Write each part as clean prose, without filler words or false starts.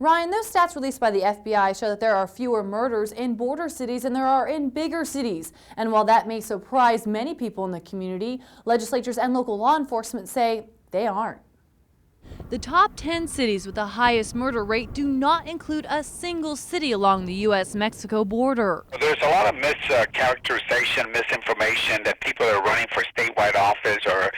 Ryan, those stats released by the FBI show that there are fewer murders in border cities than there are in bigger cities. And while that may surprise many people in the community, legislatures and local law enforcement say they aren't. The top 10 cities with the highest murder rate do not include a single city along the U.S.-Mexico border. There's a lot of mischaracterization, misinformation that people that are running for statewide office or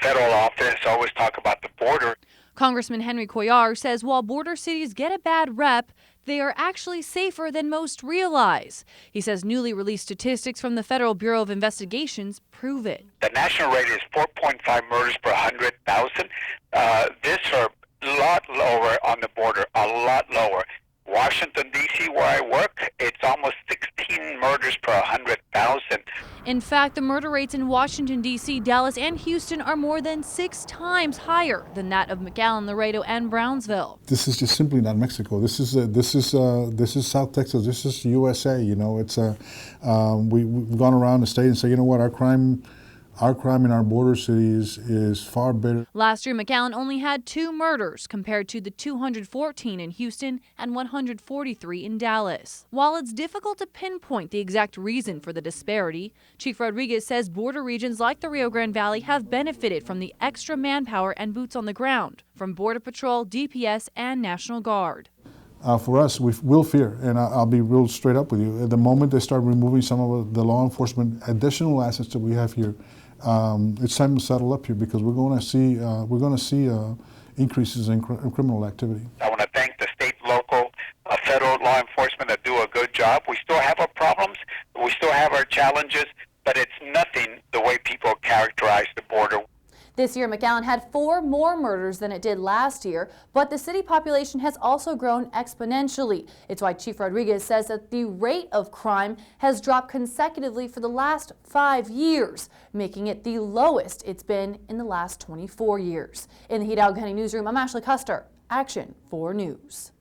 federal office always talk about the border. Congressman Cuellar says while border cities get a bad rep, they are actually safer than most realize. He says newly released statistics from the Federal Bureau of Investigations prove it. The national rate is 4.5 murders per 100,000. This are a lot lower on the border, a lot lower. Washington, D.C., where I work, it's almost 16 murders per 100,000. In fact, the murder rates in Washington, D.C., Dallas, and Houston are more than 6 times higher than that of McAllen, Laredo, and Brownsville. This is just simply not Mexico. This is South Texas. This is USA. You know, it's we've gone around the state and say, you know what, our crime in our border cities is far better. Last year, McAllen only had 2 murders compared to the 214 in Houston and 143 in Dallas. While it's difficult to pinpoint the exact reason for the disparity, Chief Rodriguez says border regions like the Rio Grande Valley have benefited from the extra manpower and boots on the ground from Border Patrol, DPS, and National Guard. For us, we'll fear, and I'll be real straight up with you. At the moment they start removing some of the law enforcement additional assets that we have here, it's time to settle up here because we're going to see increases in criminal activity. I want to thank the state, local, federal law enforcement that do a good job. We still have our problems, we still have our challenges, but it's nothing the way people characterize the border. This year, McAllen had 4 more murders than it did last year, but the city population has also grown exponentially. It's why Chief Rodriguez says that the rate of crime has dropped consecutively for the last 5 years, making it the lowest it's been in the last 24 years. In the Hidalgo County Newsroom, I'm Ashley Custer, Action 4 News.